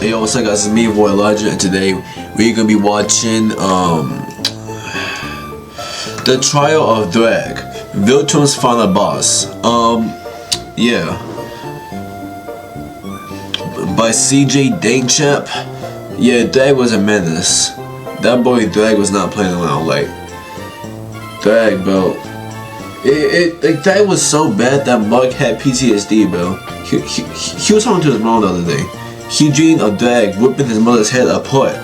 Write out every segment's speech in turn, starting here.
Hey, yo, what's up, guys? It's me, Boy Elijah, and today we're gonna be watching the trial of Thragg, Viltrums' final boss. Yeah, by CJ Dankchamp. Yeah, Thragg was a menace. That boy Thragg was not playing around. Like Thragg, bro. Like Thragg was so bad that Mug had PTSD, bro. He was talking to his mom the other day. He dreamed of Thragg whipping his mother's head apart,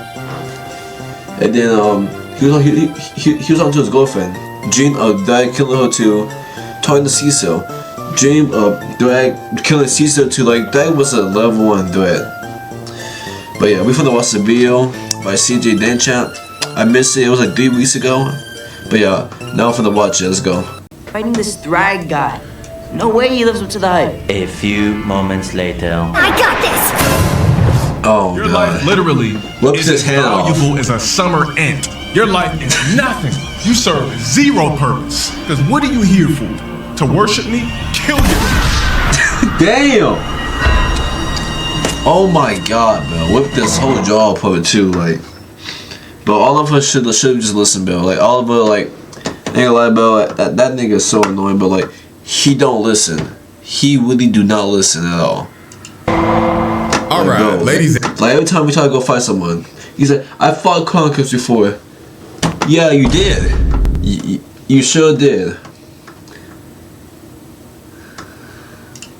and then he was talking to his girlfriend. Dreamed of Thragg killing her to talking to Cecil. Dreamed of Thragg killing Cecil to like Thragg was a level 1 threat. But yeah, we finna watch the video by CJ Dankchamp. I missed it. It was like 3 weeks ago. But yeah, now I'm finna watch it. Let's go. Fighting this Thragg guy. No way he lives up to the hype. A few moments later. I got this! Oh, Your God. life literally Whoops is his as hand off. valuable as a summer ant. Your life is nothing. You serve zero purpose. Because what are you here for? To worship me? Kill you. Damn! Oh my God, bro. Whip this whole jaw puppet too, like. But all of us should just listen, bro. Like all of us, like, ain't gonna lie, bro. That nigga is so annoying, but like, he don't listen. He really do not listen at all. Alright, ladies. Like every time we try to go fight someone, he's like, I fought Conquest before. Yeah, you did. You sure did.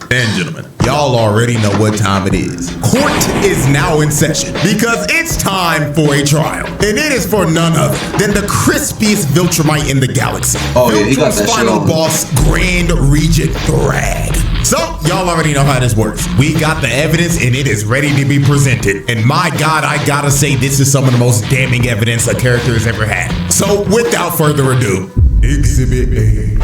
And gentlemen, y'all already know what time it is. Court is now in session because it's time for a trial. And it is for none other than the crispiest Viltrumite in the galaxy. Oh yeah, he got that shit final on. boss, Grand Regent Thragg. So, y'all already know how this works. We got the evidence and it is ready to be presented. And my God, I gotta say this is some of the most damning evidence a character has ever had. So, without further ado, Exhibit A.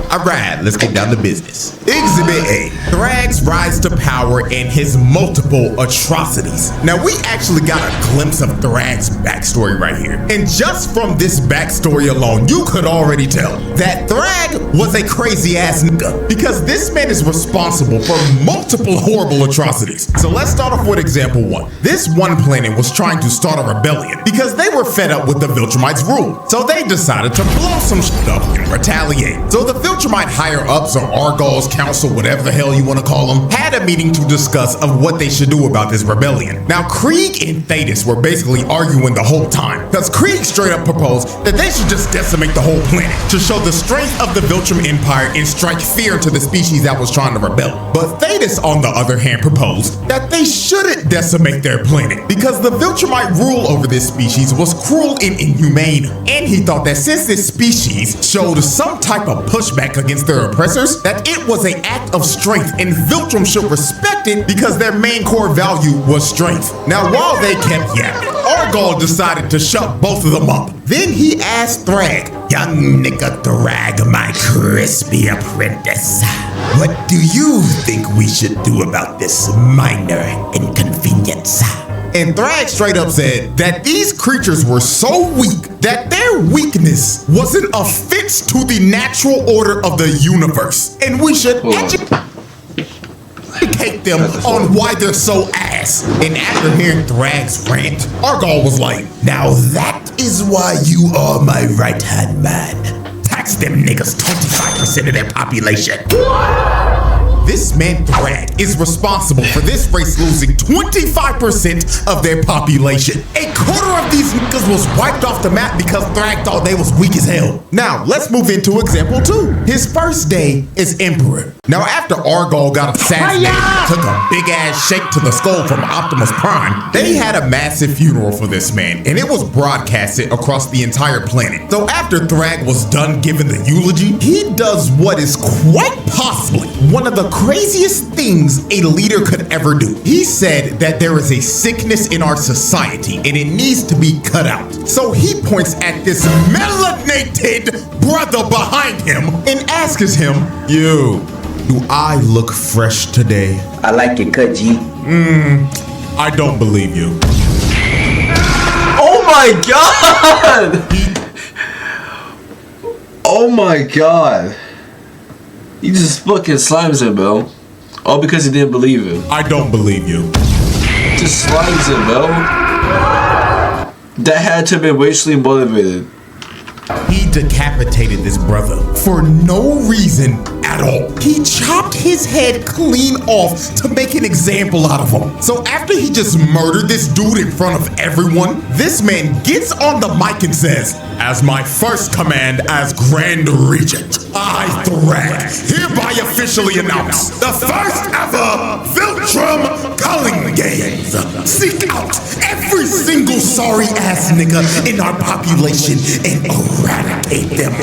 Alright, let's get down to business. Exhibit A, Thragg's rise to power and his multiple atrocities. Now, we actually got a glimpse of Thragg's backstory right here. And just from this backstory alone, you could already tell that Thragg was a crazy ass nigga because this man is responsible for multiple horrible atrocities. So let's start off with example 1. This one planet was trying to start a rebellion because they were fed up with the Viltrumites' rule. So they decided to blow some shit up and retaliate. So the Viltrumite higher ups or Argall's council, whatever the hell you want to call them, had a meeting to discuss of what they should do about this rebellion. Now, Krieg and Thetis were basically arguing the whole time because Krieg straight up proposed that they should just decimate the whole planet to show the strength of the Viltrum Empire and strike fear into the species that was trying to rebel. But Thetis, on the other hand, proposed that they shouldn't decimate their planet because the Viltrumite rule over this species was cruel and inhumane. And he thought that since this species showed some type of pushback against their oppressors, that it was an act of strength and Viltrum should respect it because their main core value was strength. Now, while they kept yapping, Argall decided to shut both of them up. Then he asked Thragg, "Young nigga Thragg, my crispy apprentice, what do you think we should do about this minor inconvenience?" And Thragg straight up said that these creatures were so weak that their weakness was an offense to the natural order of the universe. And we should educate them on why they're so ass. And after hearing Thragg's rant, Argall was like, "Now that is why you are my right-hand man. Tax them niggas 25% of their population." This man Thragg is responsible for this race losing 25% of their population. A quarter of these niggas was wiped off the map because Thragg thought they was weak as hell. Now, let's move into example 2. His first day as Emperor. Now, after Argall got assassinated and took a big ass shake to the skull from Optimus Prime, they had a massive funeral for this man, and it was broadcasted across the entire planet. So after Thragg was done giving the eulogy, he does what is quite possibly one of the craziest things a leader could ever do. He said that there is a sickness in our society and it needs to be cut out. So he points at this melanated brother behind him and asks him, "You, do I look fresh today?" I like it, cut G. I don't believe you. Oh my God! Oh my God! He just fucking slimes him, bro. All because he didn't believe him. I don't believe you. just slides it, bro. That had to be racially motivated. He decapitated this brother for no reason at all. He chopped his head clean off to make an example out of him. So after he just murdered this dude in front of everyone, this man gets on the mic and says, "As my first command as Grand Regent, I, Thragg, hereby officially announce the first ever Viltrum culling games. Seek out every single sorry ass nigga in our population and eradicate them.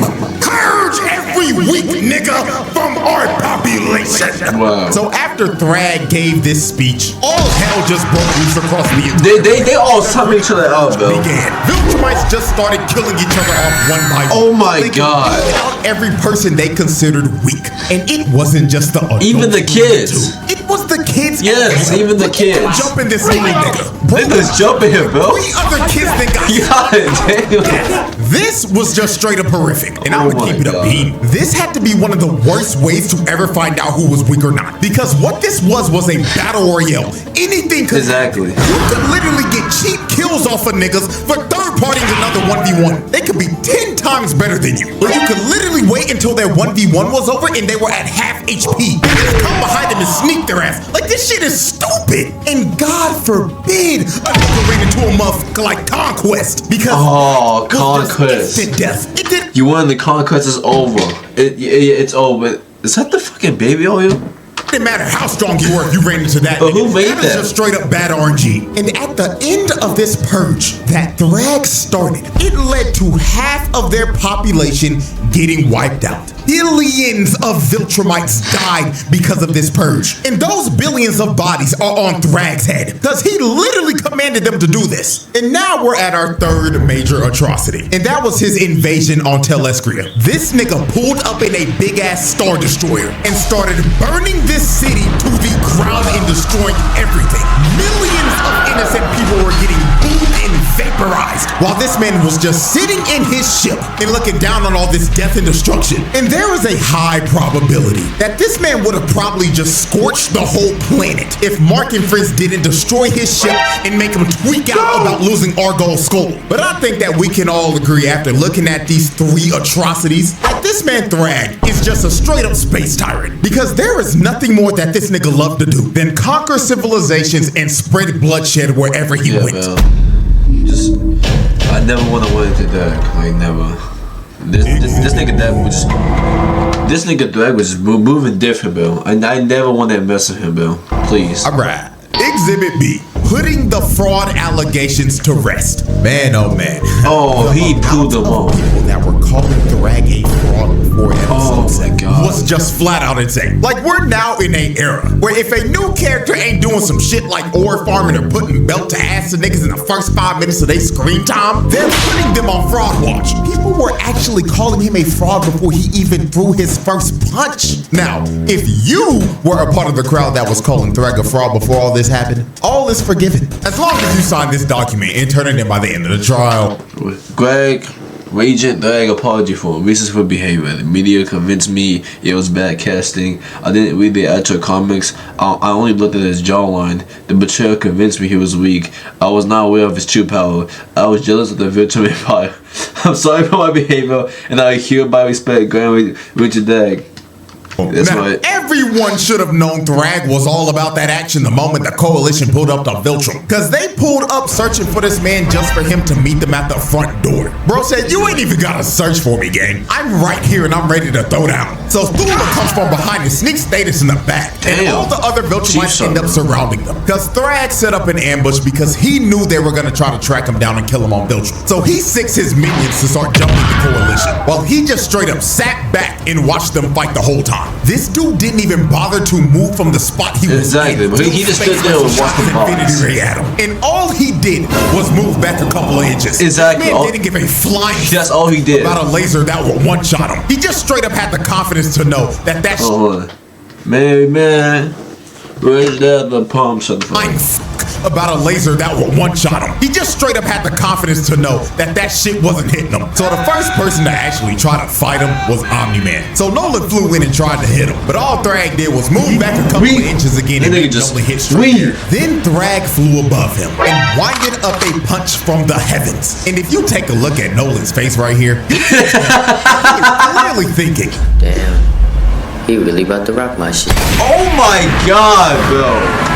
Purge every weak nigga from our population." Wow. So after Thragg gave this speech, all hell just broke loose across the They all sum each other out, bro. began. Viltrumites just started killing each other off one by one. Oh my They God. killed out every person they considered weak. And it wasn't just the adults. Even the kids. too. It was the kids. Yes, even the kids. Jumping this little nigga. Niggas jumping here, bro. 3 other kids that got God damn. This was just straight up horrific. And I'm Oh gonna keep my it a God. beam. This had to be one of the worst ways to ever find out who was weak or not. Because what this was a battle royale. Anything could Exactly. You could literally get cheap kills off of niggas for third partying another 1v1. They could be 10 times better than you. Or you could literally wait until their 1v1 was over and they were at half HP. And just come behind them and sneak their ass. Like, this shit is stupid. And God forbid a nigga ran into a motherfucker like Conquest. Because Oh, it was just Conquest. instant death. It did. You won, the conquest is over. It's over. Is that the fucking baby oil? It didn't matter how strong you were if you ran into that. But who nigga. made That that? is just straight up bad RNG. And at the end of this purge that Thragg started, it led to half of their population getting wiped out. Billions of Viltrumites died because of this purge. And those billions of bodies are on Thragg's head because he literally commanded them to do this. And now we're at our third major atrocity. And that was his invasion on Telescria. This nigga pulled up in a big ass Star Destroyer and started burning this city to the ground and destroying everything. Millions of innocent people were getting booed and vaporized while this man was just sitting in his ship and looking down on all this death and destruction. And there is a high probability that this man would have probably just scorched the whole planet if Mark and Friends didn't destroy his ship and make him tweak out about losing Argo's skull. But I think that we can all agree after looking at these 3 atrocities that this man Thragg is just a straight up space tyrant, because there is nothing more that this nigga loved to do than conquer civilizations and spread bloodshed wherever he went. Bro. Just, I never want to win into Thragg. Like, never. This nigga Thragg was just. This nigga Thragg was moving different, bro. I never want to mess with him, bro. Please. Alright. Exhibit B. Putting the fraud allegations to rest. Man, oh man. Oh, he pulled them all. on. People that were calling Thragg a fraud before Oh episode my God. was just flat out insane. Like, we're now in an era where if a new character ain't doing some shit like ore farming or putting belt to ass to niggas in the first 5 minutes of their screen time, they're putting them on fraud watch. People were actually calling him a fraud before he even threw his first punch. Now, if you were a part of the crowd that was calling Thragg a fraud before all this happened, all is forgiven. As long as you sign this document and turn it in by the end of the trial. Greg, Regent Thragg apology for reasons for behavior. The media convinced me it was bad casting. I didn't read the actual comics. I only looked at his jawline. The betrayal convinced me he was weak. I was not aware of his true power. I was jealous of the Viltrum Empire. I'm sorry for my behavior, and I hereby respect Grand Regent Thragg. That's now, right. everyone should have known Thragg was all about that action the moment the coalition pulled up to Viltrum. Because they pulled up searching for this man just for him to meet them at the front door. Bro said, you ain't even gotta search for me, gang. I'm right here and I'm ready to throw down. So Thula comes from behind and sneaks Status in the back. And Damn. all the other Viltrumites end up surrounding them. Because Thragg set up an ambush because he knew they were gonna try to track him down and kill him on Viltrum. So he sicks his minions to start jumping the coalition, while he just straight up sat back and watched them fight the whole time. This dude didn't even bother to move from the spot he was Exactly, in. but he just stood there and watched the boss. Infinity Ray at him. And all he did was move back a couple of inches. Exactly. Man didn't give a flying That's all he did. about a laser that would one-shot him. He just straight up had the confidence to know that Hold on. Man, where's that the palm? Shut the fuck flying up. about a laser that would one-shot him. He just straight up had the confidence to know that that shit wasn't hitting him. So the first person to actually try to fight him was Omni-Man. So Nolan flew in and tried to hit him, but all Thragg did was move back a couple of inches again and Nolan hit straight there. Then Thragg flew above him and winded up a punch from the heavens. And if you take a look at Nolan's face right here, he's clearly thinking, damn, he really about to rock my shit. Oh my god, bro.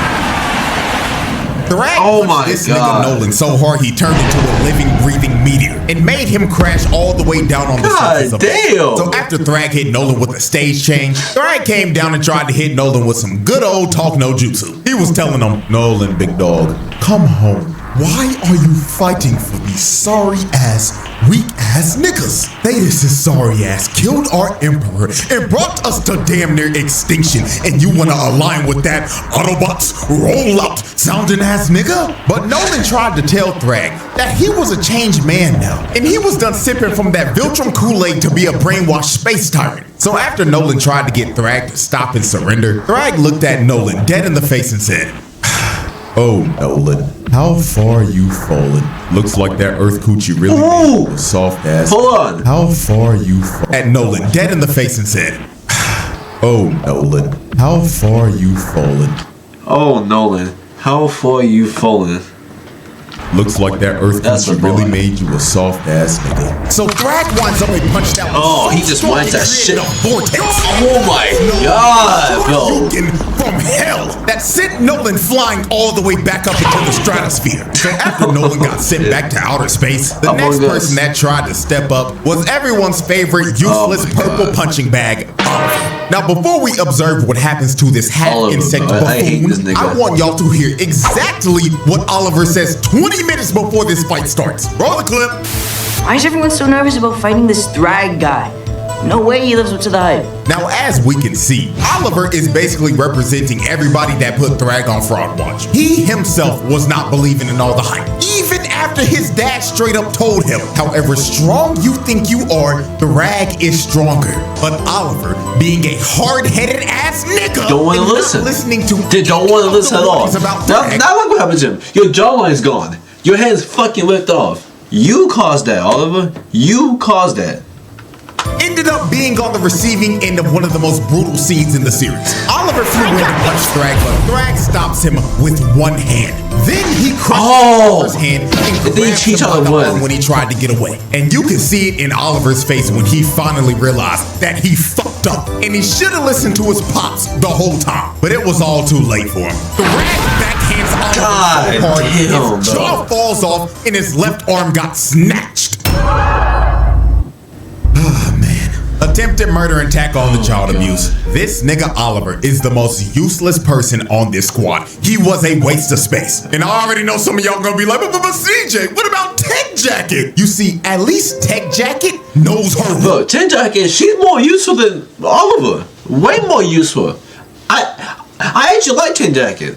Thragg punched this nigga Nolan so hard he turned into a living, breathing meteor and made him crash all the way down on the surface of it. So after Thragg hit Nolan with a stage change, Thragg came down and tried to hit Nolan with some good old talk no jutsu. He was telling him, Nolan, big dog, come home. Why are you fighting for these sorry-ass, weak-ass niggas? This sorry-ass killed our emperor and brought us to damn near extinction, and you wanna align with that Autobots roll-out sounding-ass nigga? But Nolan tried to tell Thragg that he was a changed man now, and he was done sipping from that Viltrum Kool-Aid to be a brainwashed space tyrant. So after Nolan tried to get Thragg to stop and surrender, Thragg looked at Nolan dead in the face and said, oh, Nolan, how far you fallen? Looks like that Earth coochie really made you a soft ass. Hold on. How far you fallen? At Nolan, dead in the face and said, oh, Nolan, how far you fallen? Oh, Nolan, how far you fallen? Looks like that Earth coochie really made you a soft ass nigga. So Thragg winds up and punched out. Oh, he just winds that shit up. Vortex. Oh my god, bro. From hell that sent Nolan flying all the way back up into the stratosphere. So after Nolan got sent back to outer space, the next person that tried to step up was everyone's favorite useless purple punching bag, Oliver. Now, before we observe what happens to this hat insect buffoon, I want y'all to hear exactly what Oliver says 20 minutes before this fight starts. Roll the clip. Why is everyone so nervous about fighting this Thragg guy? No way he lives up to the hype. Now, as we can see, Oliver is basically representing everybody that put Thragg on Fraud Watch. He himself was not believing in all the hype, even after his dad straight up told him, however strong you think you are, Thragg is stronger. But Oliver, being a hard-headed ass nigga, don't want to listen. Listening to they don't want to listen at all. Now look what happened to him. Your jawline's gone. Your head's fucking ripped off. You caused that, Oliver. You caused that. Ended up being on the receiving end of one of the most brutal scenes in the series. Oliver flew in to punch Thragg, but Thragg stops him with one hand. Then he crushed Oliver's hand and grabbed him by the arm when he tried to get away. And you can see it in Oliver's face when he finally realized that he fucked up. And he should have listened to his pops the whole time. But it was all too late for him. Thragg backhands Oliver so hard, his jaw falls off and his left arm got snatched. Ah, man. Attempted murder and attack on the child abuse. This nigga Oliver is the most useless person on this squad. He was a waste of space. And I already know some of y'all gonna be like, but CJ, what about Tech Jacket? You see, at least Tech Jacket knows her role. Look, Tech Jacket, she's more useful than Oliver. Way more useful. I actually like Tech Jacket.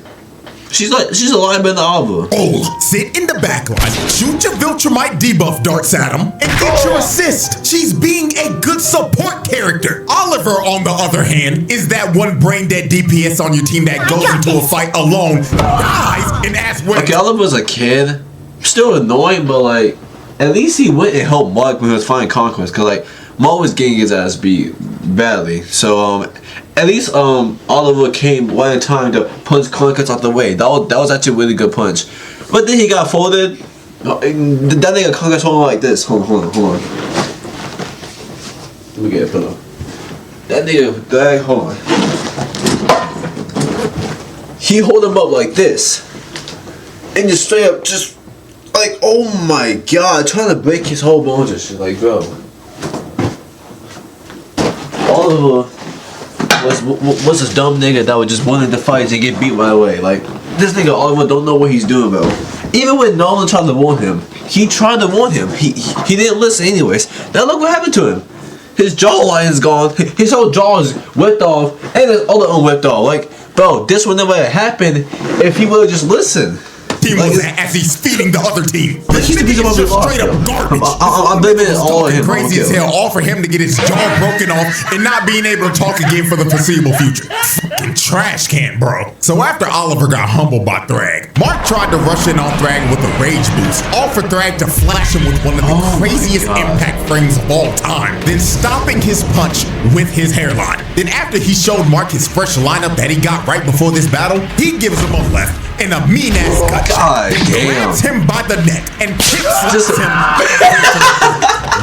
She's a line better than Oliver. Oh, sit in the back line, shoot your Viltrumite debuff darts at him, and get your assist. She's being a good support character. Oliver, on the other hand, is that one brain dead DPS on your team that goes into a fight alone, dies, and asks where. Okay, Oliver's a kid. Still annoying, but like, at least he went and helped Mark when he was fighting Conquest, cause like Mark was getting his ass beat badly. So at least Oliver came one time to punch Conquest out the way. That was actually a really good punch. But then he got folded. That nigga Conquest hold on like this. Hold on. Let me get a pillow. That nigga, hold on. He hold him up like this. And just straight up, just like, oh my god, trying to break his whole bones and shit. Like, bro. Oliver was this dumb nigga that would just wanted to fight and get beat right away. Like, this nigga Oliver don't know what he's doing, bro. Even when Nolan tried to warn him, he tried to warn him. He didn't listen anyways. Now look what happened to him. His jawline is gone. His whole jaw is whipped off, and his other arm whipped off. Like, bro, this would never have happened if he would have just listened. team was at as he's feeding the other team. This He's nigga beating is him just up. straight up garbage. I'm blaming it all on him. Crazy as hell, all for him to get his jaw broken off and not being able to talk again for the foreseeable future. Fucking trash can, bro. So after Oliver got humbled by Thragg, Mark tried to rush in on Thragg with a rage boost, all for Thragg to flash him with one of the craziest impact frames of all time, then stopping his punch with his hairline. Then after he showed Mark his fresh lineup that he got right before this battle, he gives him a left and a mean-ass gut shot, then grabs him by the neck and kick slaps him.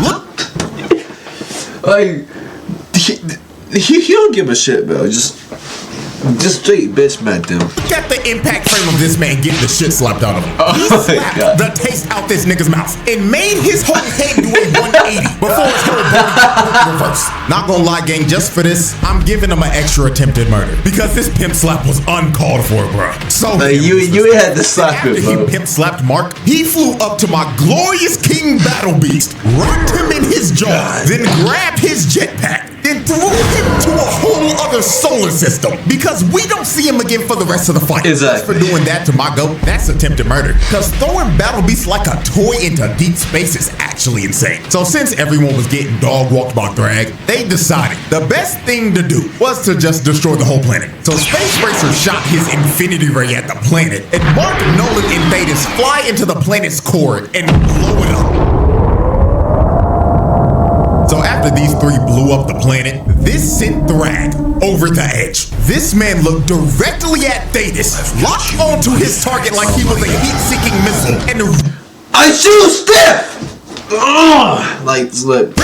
Look. Like, he don't give a shit, bro. Just straight bitch smacked him. Look at the impact frame of this man getting the shit slapped out of him. He slapped the taste out this nigga's mouth and made his whole head do a 180 before his whole body got reverse. Not gonna lie, gang, just for this, I'm giving him an extra attempted murder because this pimp slap was uncalled for, bro. So like, you had to slap him, bro. After he pimp slapped Mark, he flew up to my glorious King Battle Beast, rocked him in his jaw, then grabbed his jetpack, then threw him to a whole other solar system because we don't see him again for the rest of the fight. Exactly. For doing that to my goat, that's attempted murder. Because throwing Battle Beasts like a toy into deep space is actually insane. So since everyone was getting dog walked by Thragg, they decided the best thing to do was to just destroy the whole planet. So Space Racer shot his infinity ray at the planet, and Mark, Nolan, and Thetis fly into the planet's core and blow it up. So after these three blew up the planet, this sent Thragg over the edge. This man looked directly at Thetis, locked onto his target like he was a heat-seeking missile, and I shoot stiff! Ugh! Like, look,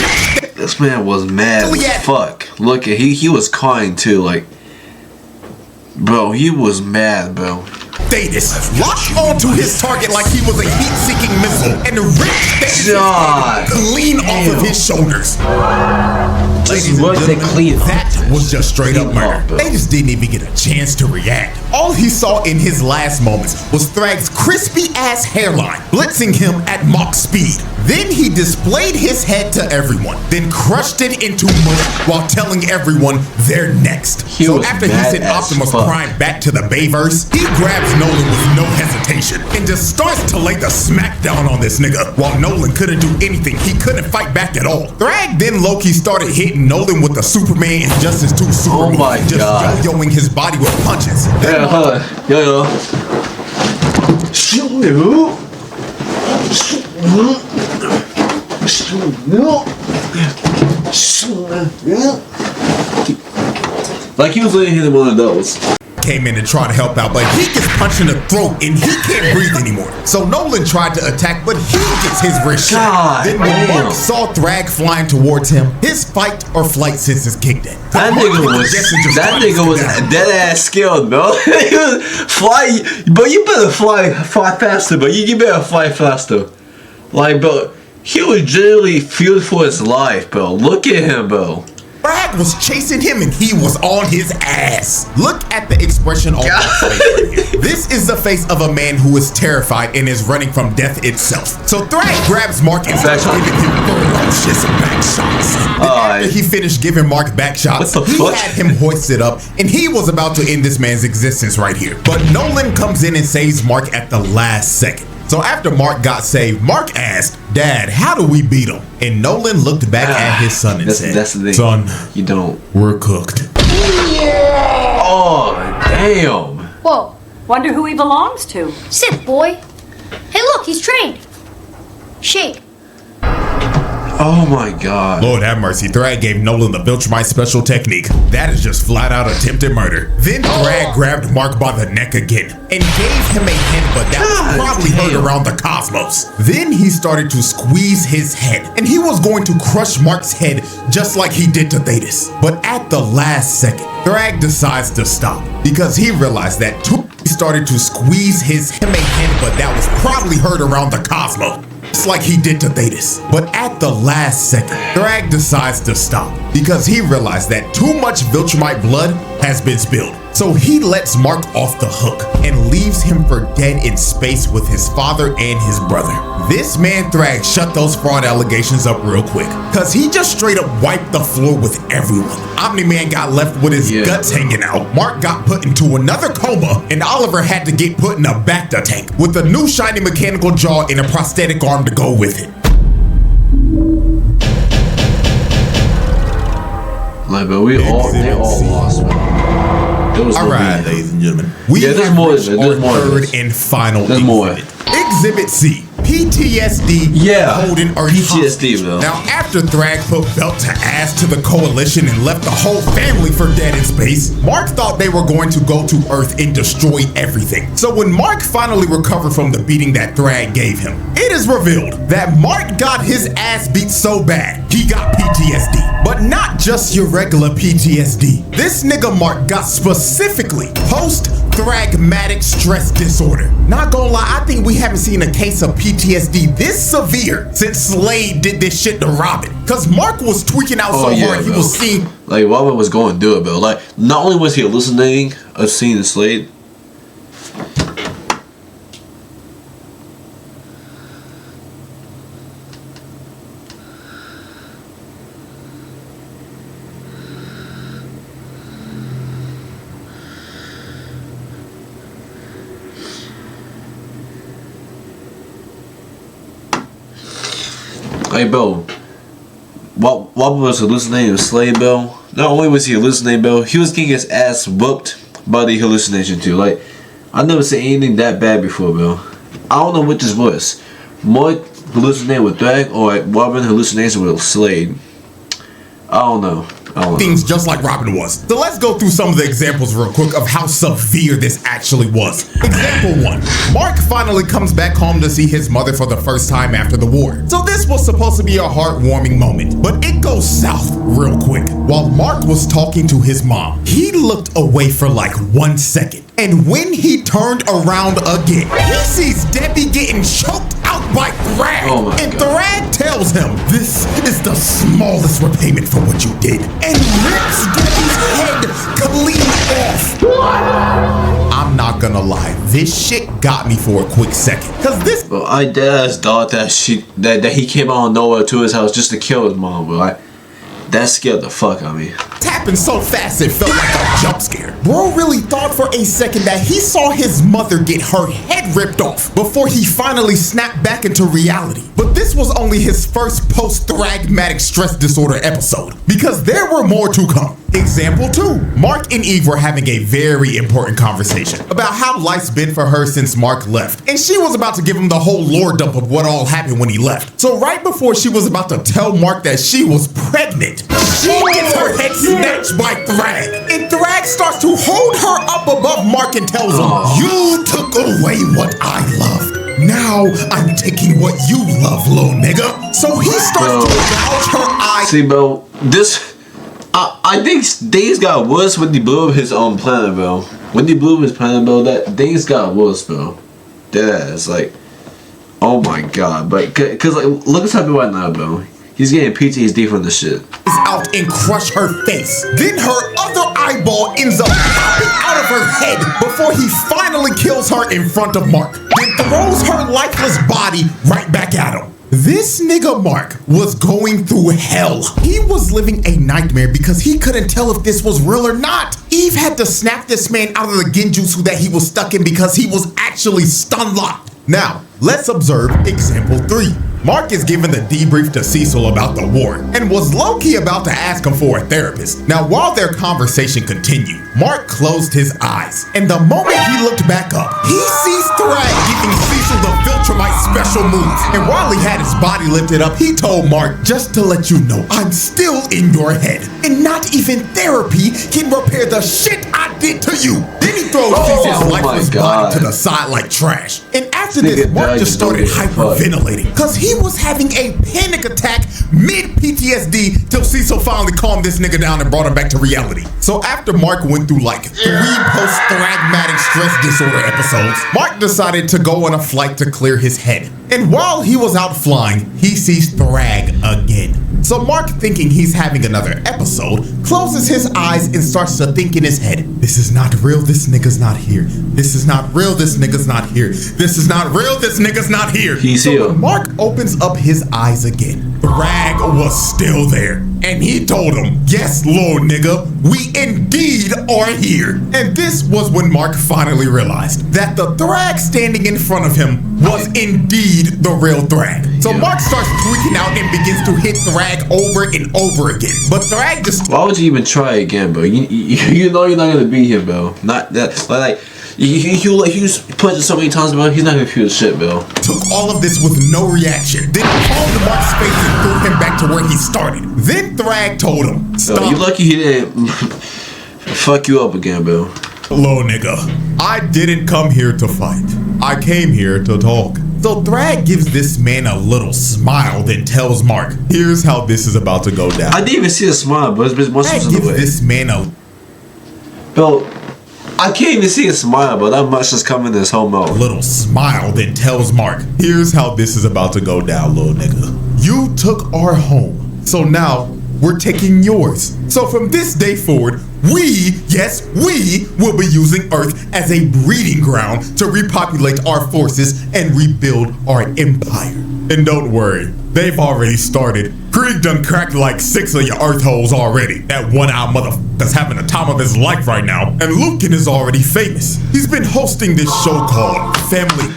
this man was mad as fuck. Look at he was crying too, like, bro, he was mad, bro. Thetis locked onto his target like he was a heat-seeking missile, and ripped Thetis' head clean off of his shoulders. Ladies and gentlemen, that was just straight up murder. They just didn't even get a chance to react. All he saw in his last moments was Thragg's crispy ass hairline, blitzing him at Mach speed. Then he displayed his head to everyone, then crushed it into mush while telling everyone they're next. So after he sent Optimus Prime back to the Bayverse, he grabs Nolan with no hesitation and just starts to lay the smackdown on this nigga. While Nolan couldn't do anything, he couldn't fight back at all. Thragg then low-key started hitting Nolan with the Superman Injustice 2 super move, just yo-yoing his body with punches. Yeah, hold on. Yo-yo. Like he was letting him one of those. Came in and tried to help out, but he gets punched in the throat and he can't breathe anymore. So Nolan tried to attack, but he gets his wrist shot. Then when Mark saw Thragg flying towards him, his fight or flight senses kicked in. That nigga was dead ass skilled, bro. He was fly, but you better fly faster, but you better fly faster. Like, bro, he was generally feared for his life, bro. Look at him, bro. Thragg was chasing him and he was on his ass. Look at the expression on his face right here. This is the face of a man who is terrified and is running from death itself. So Thragg grabs Mark and starts giving him ferocious back shots. Then after he finished giving Mark back shots, he had him hoisted up and he was about to end this man's existence right here. But Nolan comes in and saves Mark at the last second. So after Mark got saved, Mark asked, "Dad, how do we beat him?" And Nolan looked back at his son and said, that's the thing. "Son, you don't. We're cooked." Oh, damn. Whoa, wonder who he belongs to. Sit, boy. Hey, look, he's trained. Shake. Oh my god. Lord have mercy, Thragg gave Nolan the Viltrums special technique. That is just flat out attempted murder. Then Thragg grabbed Mark by the neck again and gave him a headbutt that was probably heard around the cosmos. Then he started to squeeze his head and he was going to crush Mark's head just like he did to Thetis. But at the last second, Thragg decides to stop because he realized that he started to squeeze his headbutt that was probably heard around the cosmos. Just like he did to Thetis. But at at the last second, Thragg decides to stop because he realized that too much Viltrumite blood has been spilled. So he lets Mark off the hook and leaves him for dead in space with his father and his brother. This man Thragg shut those fraud allegations up real quick because he just straight up wiped the floor with everyone. Omni-Man got left with his guts hanging out, Mark got put into another coma, and Oliver had to get put in a Bacta tank with a new shiny mechanical jaw and a prosthetic arm to go with it. Like, but they all lost, man. All right, ladies and gentlemen. We there's have more. reached There's our more. third and final There's exhibit. more. Exhibit C. PTSD holding Earth hostage. Now, after Thragg put belt to ass to the Coalition and left the whole family for dead in space, Mark thought they were going to go to Earth and destroy everything. So when Mark finally recovered from the beating that Thragg gave him, it is revealed that Mark got his ass beat so bad, he got PTSD. But not just your regular PTSD. This nigga Mark got specifically post-thragmatic stress disorder. Not gonna lie, I think we haven't seen a case of PTSD this severe since Slade did this shit to Robin. Cause Mark was tweaking out so hard he was seeing like Robin was going to do it, bro. Like, not only was he hallucinating of seeing Slade. Hey, bro, Robin was hallucinating with Slade, bro. Not only was he hallucinating, bro, he was getting his ass whooped by the hallucination, too. Like, I've never seen anything that bad before, bro. I don't know which is worse. Mark hallucinating with Thragg or Robin hallucination with Slade. I don't know. things just like Robin was. So let's go through some of the examples real quick of how severe this actually was. Example 1. Mark finally comes back home to see his mother for the first time after the war. So this was supposed to be a heartwarming moment, but it goes south real quick. While Mark was talking to his mom, he looked away for like 1 second. And when he turned around again, he sees Debbie getting choked out by Thragg. Oh and Thragg tells him, "This is the smallest repayment for what you did," and rips Debbie's head clean off. I'm not gonna lie, this shit got me for a quick second. Cause this Bro, I deadass thought that he came out of nowhere to his house just to kill his mom, bro. That scared the fuck out of me. happened so fast it felt like a jump scare. Bro really thought for a second that he saw his mother get her head ripped off before he finally snapped back into reality. But this was only his first post-thragmatic stress disorder episode, because there were more to come. Example 2. Mark and Eve were having a very important conversation about how life's been for her since Mark left, and she was about to give him the whole lore dump of what all happened when he left. So right before she was about to tell Mark that she was pregnant, she gets her head snatched by Thragg, and Thragg starts to hold her up above Mark and tells him, "You took away what I loved. Now I'm taking what you love, little nigga." So he starts to gouge her eyes. See, bro, I think things got worse when he blew up his own planet, bro. When he blew up his planet, bro, that things got worse, bro. Deadass, like, oh my god, but cause like, look what's happening right now, bro. He's getting PTSD from this shit. Out and crush her face. Then her other eyeball ends up popping out of her head before he finally kills her in front of Mark. Then throws her lifeless body right back at him. This nigga Mark was going through hell. He was living a nightmare because he couldn't tell if this was real or not. Eve had to snap this man out of the genjutsu that he was stuck in because he was actually stun locked. Now, let's observe example 3. Mark is giving the debrief to Cecil about the war and was low-key about to ask him for a therapist. Now, while their conversation continued, Mark closed his eyes, and the moment he looked back up, he sees Thragg giving Cecil the Viltrumite special moves. And while he had his body lifted up, he told Mark, "Just to let you know, I'm still in your head, and not even therapy can repair the shit I did to you." Then Then he throws Cece's lifeless body to the side like trash. And after this, Mark just started hyperventilating because he was having a panic attack mid-PTSD till Cecil finally calmed this nigga down and brought him back to reality. So after Mark went through like 3 post-thragmatic stress disorder episodes, Mark decided to go on a flight to clear his head. And while he was out flying, he sees Thragg again. So Mark, thinking he's having another episode, closes his eyes and starts to think in his head, this is not real, this nigga's not here. This is not real, this nigga's not here. This is not real, this nigga's not here. He's here. When Mark opens up his eyes again, Thragg was still there. And he told him, yes, little nigga, we indeed are here. And this was when Mark finally realized that the Thragg standing in front of him was indeed the real Thragg. So Mark starts freaking out and begins to hit Thragg over and over again. But Thragg just... Why would you even try again, bro? You know you're not gonna be here, bro. Not that, like you punch it so many times, bro. He's not gonna feel shit, bro. Took all of this with no reaction. Then called to Mark's face and threw him back to where he started. Then Thragg told him, stop. Yo, you lucky he didn't fuck you up again, bro. Low nigga, I didn't come here to fight. I came here to talk. So Thragg gives this man a little smile, then tells Mark, here's how this is about to go down. I didn't even see a smile, but it's much Thragg gives this man a... Bro, I can't even see a smile, but that much is coming in his whole mouth. Little smile, then tells Mark, here's how this is about to go down, little nigga. You took our home, so now we're taking yours. So from this day forward, we will be using Earth as a breeding ground to repopulate our forces and rebuild our empire. And don't worry, they've already started. Krieg done cracked like 6 of your Earth holes already. That one-eyed motherfucker's having the time of his life right now. And Lucan is already famous. He's been hosting this show called Family...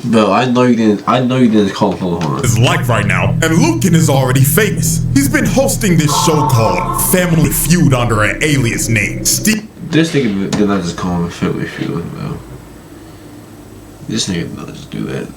Bro, I know you didn't call for the horn. His life right now, and Lucan is already famous. He's been hosting this show called Family Feud under an alias name, Steve. This nigga did not just call him Family Feud, bro. This nigga did not just do that.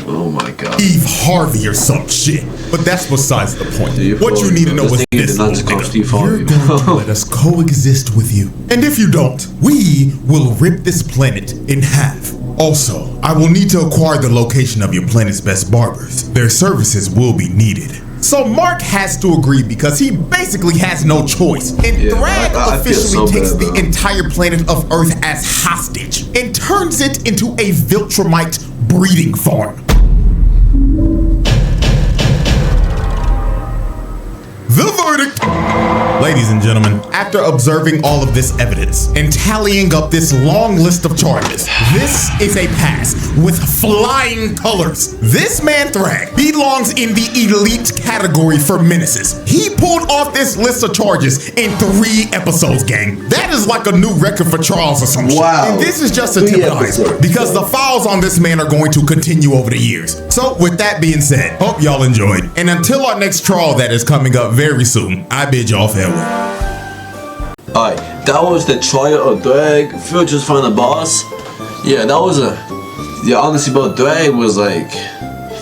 Oh my god. Steve Harvey or some shit. But that's besides the point. Steve what you need to know is this, little nigga. You're going to let us coexist with you. And if you don't, we will rip this planet in half. Also, I will need to acquire the location of your planet's best barbers. Their services will be needed. So Mark has to agree because he basically has no choice. And Thragg officially takes the entire planet of Earth as hostage and turns it into a Viltrumite breeding farm. The verdict! Ladies and gentlemen, after observing all of this evidence and tallying up this long list of charges, this is a pass with flying colors. This man Thragg belongs in the elite category for menaces. He pulled off this list of charges in 3 episodes, gang. That is like a new record for Charles or some shit. And this is just a tip of the iceberg because the files on this man are going to continue over the years. So with that being said, hope y'all enjoyed. And until our next trial that is coming up very soon, I bid y'all farewell. Alright, that was the trial of Thragg. Viltrums found the boss. Yeah, that was honestly, bro, Thragg was like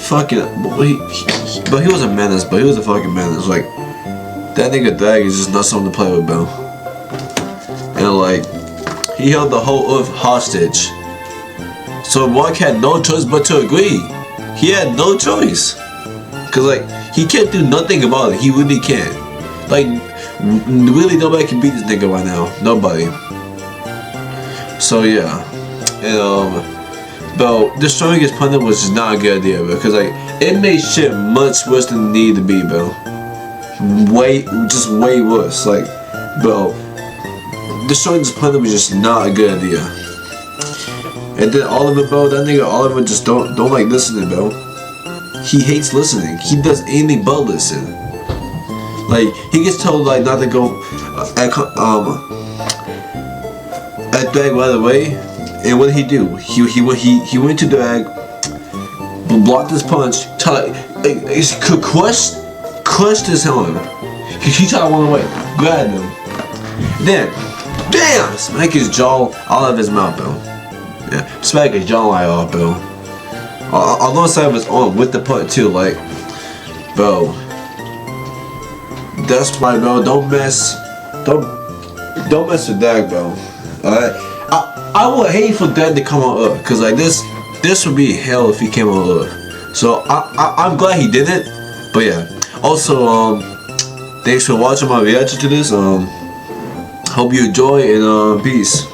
fucking, but he was a menace, but he was a fucking menace. Like, that nigga Thragg is just not something to play with, bro. And like, he held the whole Earth hostage. So Mark had no choice but to agree. He had no choice. Cause like, he can't do nothing about it. He really can't. Like, really nobody can beat this nigga right now. Nobody. So yeah. And bro, destroying his planet was just not a good idea, bro. Cause like, it made shit much worse than it needed to be, bro. Just way worse. Like, bro, destroying this planet was just not a good idea. And then Oliver, bro, that nigga Oliver just don't like listening, bro. He hates listening. He does anything but listen. Like, he gets told like not to go at Thragg right away, and what did he do? He went to Thragg, blocked his punch, crushed his helmet. He tried to run away, grabbed him, then, damn, smack his jaw out of his mouth, bro. Yeah, smack his jaw right off, bro. On the side of his arm with the punch too, like, bro. That's why, bro. Don't mess with Thragg, bro. Alright? I would hate for Thragg to come on Earth, cause like this would be hell if he came on Earth. So I'm glad he didn't. But yeah. Also, thanks for watching my reaction to this. Hope you enjoy and peace.